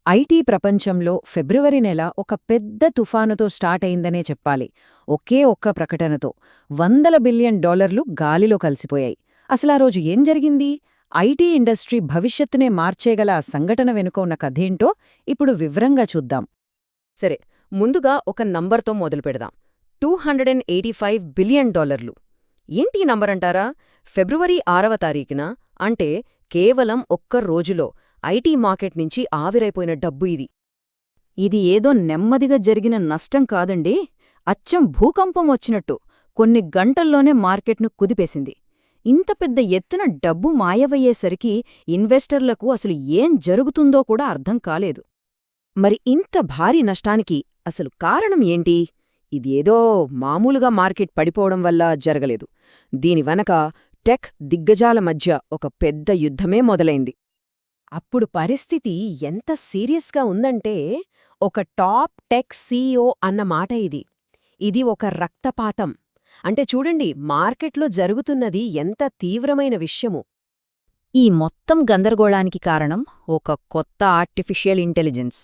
IT ప్రపంచంలో ఫిబ్రవరి నెల ఒక పెద్ద తుఫానుతో స్టార్ట్ అయిందనే చెప్పాలి. ఒకే ఒక్క ప్రకటనతో $100 బిలియన్ గాలిలో కలిసిపోయాయి. అసలా రోజు ఏం జరిగింది? ఐటీ ఇండస్ట్రీ భవిష్యత్తునే మార్చేగల ఆ సంఘటన వెనుక ఉన్న కథేంటో ఇప్పుడు వివరంగా చూద్దాం. సరే, ముందుగా ఒక నంబర్తో మొదలుపెడదాం. $285 బిలియన్. ఏంటి ఈ నంబరంటారా? ఫిబ్రవరి 6వ తారీఖున, అంటే కేవలం ఒక్క రోజులో ఐటీ మార్కెట్ నుంచి ఆవిరైపోయిన డబ్బు ఇది. ఇది ఏదో నెమ్మదిగా జరిగిన నష్టం కాదండి. అచ్చం భూకంపం వచ్చినట్టు కొన్ని గంటల్లోనే మార్కెట్ను కుదిపేసింది. ఇంత పెద్ద ఎత్తున డబ్బు మాయమయ్యేసరికి ఇన్వెస్టర్లకు అసలు ఏం జరుగుతుందో కూడా అర్థం కాలేదు. మరి ఇంత భారీ నష్టానికి అసలు కారణం ఏంటి? ఇది ఏదో మామూలుగా మార్కెట్ పడిపోవడం వల్ల జరగలేదు. దీని వెనక టెక్ దిగ్గజాల మధ్య ఒక పెద్ద యుద్ధమే మొదలైంది. అప్పుడు పరిస్థితి ఎంత సీరియస్గా ఉందంటే, ఒక టాప్ టెక్ సీఈఓ అన్న మాట ఇది. ఇది ఒక రక్తపాతం. అంటే చూడండి, మార్కెట్లో జరుగుతున్నది ఎంత తీవ్రమైన విషయము. ఈ మొత్తం గందరగోళానికి కారణం ఒక కొత్త ఆర్టిఫిషియల్ ఇంటెలిజెన్స్.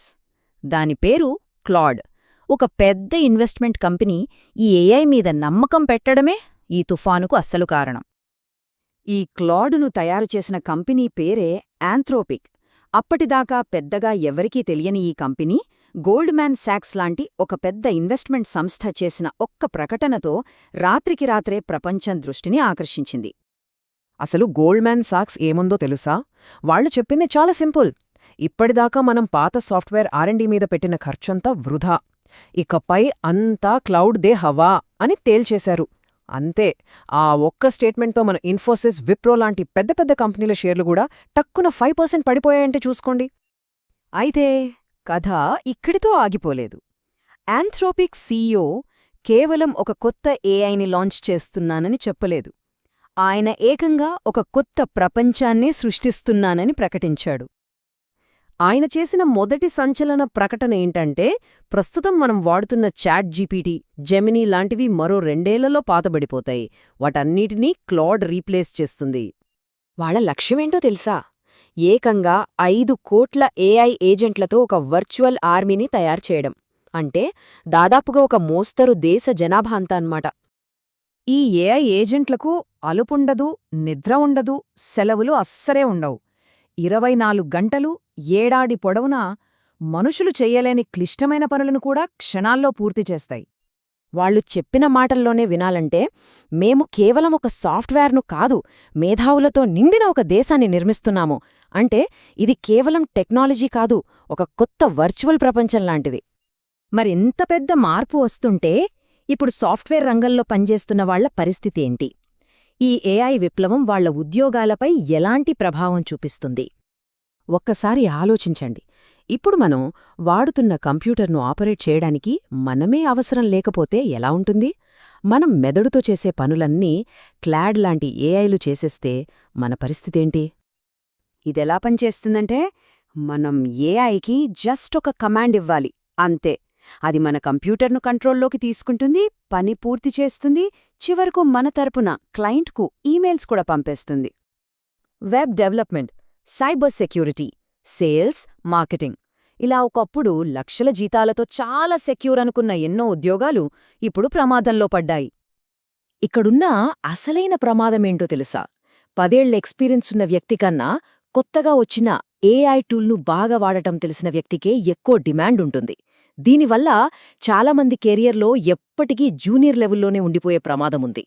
దాని పేరు క్లాడ్. ఒక పెద్ద ఇన్వెస్ట్మెంట్ కంపెనీ ఈ ఏఐ మీద నమ్మకం పెట్టడమే ఈ తుఫానుకు అస్సలు కారణం. ఈ క్లాడును తయారుచేసిన కంపెనీ పేరే ఆంథ్రోపిక్. అప్పటిదాకా పెద్దగా ఎవరికీ తెలియని ఈ కంపెనీ గోల్డ్మ్యాన్ సాక్స్ లాంటి ఒక పెద్ద ఇన్వెస్ట్మెంట్ సంస్థ చేసిన ఒక్క ప్రకటనతో రాత్రికి రాత్రే ప్రపంచం దృష్టిని ఆకర్షించింది. అసలు గోల్డ్మ్యాన్ సాక్స్ ఏముందో తెలుసా? వాళ్లు చెప్పింది చాలా సింపుల్. ఇప్పటిదాకా మనం పాత సాఫ్ట్వేర్ ఆర్ఎండీ మీద పెట్టిన ఖర్చంతా వృధా, ఇకపై అంతా క్లౌడ్దే హవా అని తేల్చేశారు. అంతే. ఆ ఒక్క స్టేట్మెంట్తో మన ఇన్ఫోసిస్, విప్రో లాంటి పెద్ద పెద్ద కంపెనీల షేర్లు కూడా టక్కున 5% పడిపోయాయంటే చూసుకోండి. అయితే కథ ఇక్కడితో ఆగిపోలేదు. ఆంథ్రోపిక్ సీఈఓ కేవలం ఒక కొత్త ఏఐని లాంచ్ చేస్తున్నానని చెప్పలేదు. ఆయన ఏకంగా ఒక కొత్త ప్రపంచాన్నే సృష్టిస్తున్నానని ప్రకటించాడు. ఆయన చేసిన మొదటి సంచలన ప్రకటన ఏంటంటే, ప్రస్తుతం మనం వాడుతున్న చాట్ జీపీటీ, జెమినీ లాంటివి మరో 2 ఏళ్లలో పాతబడిపోతాయి. వాటన్నిటినీ క్లాడ్ రీప్లేస్ చేస్తుంది. వాళ్ల లక్ష్యమేంటో తెలుసా? ఏకంగా 5 కోట్ల ఏఐ ఏజెంట్లతో ఒక వర్చువల్ ఆర్మీని తయారుచేయడం. అంటే దాదాపుగా ఒక మోస్తరు దేశ జనాభా అంతా అన్నమాట. ఈ ఏఐ ఏజెంట్లకు అలుపుండదు, నిద్ర ఉండదు, సెలవులు అస్సరే ఉండవు. 24 గంటలు ఏడాది పొడవునా మనుషులు చెయ్యలేని క్లిష్టమైన పనులను కూడా క్షణాల్లో పూర్తి చేస్తాయి. వాళ్లు చెప్పిన మాటల్లోనే వినాలంటే, మేము కేవలం ఒక సాఫ్ట్వేర్ను కాదు, మేధావులతో నిండిన ఒక దేశాన్ని నిర్మిస్తున్నాము అంటే ఇది కేవలం టెక్నాలజీ కాదు, ఒక కొత్త వర్చువల్ ప్రపంచంలాంటిది. మరింత పెద్ద మార్పు వస్తుంటే ఇప్పుడు సాఫ్ట్వేర్ రంగంలో పనిచేస్తున్న వాళ్ల పరిస్థితేంటి? ఈ ఏఐ విప్లవం వాళ్ల ఉద్యోగాలపై ఎలాంటి ప్రభావం చూపిస్తుంది? ఒక్కసారి ఆలోచించండి. ఇప్పుడు మనం వాడుతున్న కంప్యూటర్ను ఆపరేట్ చేయడానికి మనమే అవసరం లేకపోతే ఎలా ఉంటుంది? మనం మెదడుతో చేసే పనులన్నీ క్లాడ్ లాంటి ఏఐలు చేసేస్తే మన పరిస్థితేంటి? ఇదెలా పనిచేస్తుందంటే, మనం ఏఐకి జస్ట్ ఒక కమాండ్ ఇవ్వాలి, అంతే. అది మన కంప్యూటర్ను కంట్రోల్లోకి తీసుకుంటుంది, పని పూర్తి చేస్తుంది, చివరకు మన తరపున క్లయింట్కు ఈమెయిల్స్ కూడా పంపేస్తుంది. Web development, cyber security, sales, marketing, ఇలా ఒకప్పుడు లక్షల జీతాలతో చాలా సెక్యూర్ అనుకున్న ఎన్నో ఉద్యోగాలు ఇప్పుడు ప్రమాదంలో పడ్డాయి. ఇక్కడున్న అసలైన ప్రమాదమేంటో తెలుసా? 10 ఏళ్ల ఎక్స్పీరియన్స్ ఉన్న వ్యక్తి కన్నా కొత్తగా వచ్చిన ఏఐ టూల్ను బాగా వాడటం తెలిసిన వ్యక్తికే ఎక్కువ డిమాండ్ ఉంటుంది. దీనివల్ల చాలామంది కెరియర్లో ఎప్పటికీ జూనియర్ లెవెల్లోనే ఉండిపోయే ప్రమాదముంది.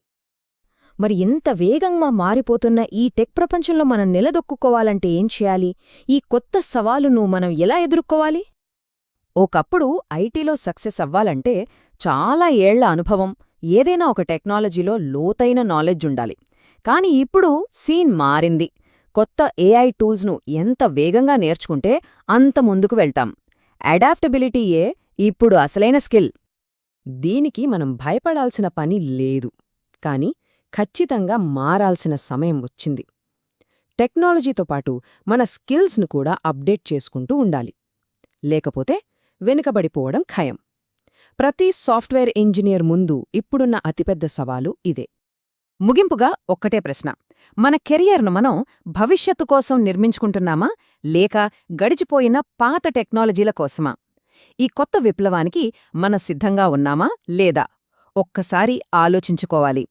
మరి ఇంత వేగంగా మారిపోతున్న ఈ టెక్ ప్రపంచంలో మనం నిలదొక్కుకోవాలంటే ఏం చేయాలి? ఈ కొత్త సవాలును మనం ఎలా ఎదుర్కోవాలి? ఒకప్పుడు ఐటీలో సక్సెస్ అవ్వాలంటే చాలా ఏళ్ల అనుభవం, ఏదైనా ఒక టెక్నాలజీలో లోతైన నాలెడ్జ్ ఉండాలి. కాని ఇప్పుడు సీన్ మారింది. కొత్త ఏఐ టూల్స్ను ఎంత వేగంగా నేర్చుకుంటే అంత ముందుకు వెళ్తాం. అడాప్టబిలిటీయే ఇప్పుడు అసలైన స్కిల్. దీనికి మనం భయపడాల్సిన పని లేదు, కాని ఖచ్చితంగా మారాల్సిన సమయం వచ్చింది. టెక్నాలజీతో పాటు మన స్కిల్స్ను కూడా అప్డేట్ చేసుకుంటూ ఉండాలి. లేకపోతే వెనుకబడిపోవడం ఖాయం. ప్రతి సాఫ్ట్వేర్ ఇంజనీర్ ముందు ఇప్పుడున్న అతిపెద్ద సవాలు ఇదే. ముగింపుగా ఒక్కటే ప్రశ్న. మన కెరియర్ను మనం భవిష్యత్తు కోసం నిర్మించుకుంటున్నామా లేక గడిచిపోయిన పాత టెక్నాలజీల కోసమా? ఈ కొత్త విప్లవానికి మన సిద్ధంగా ఉన్నామా లేదా? ఒక్కసారి ఆలోచించుకోవాలి.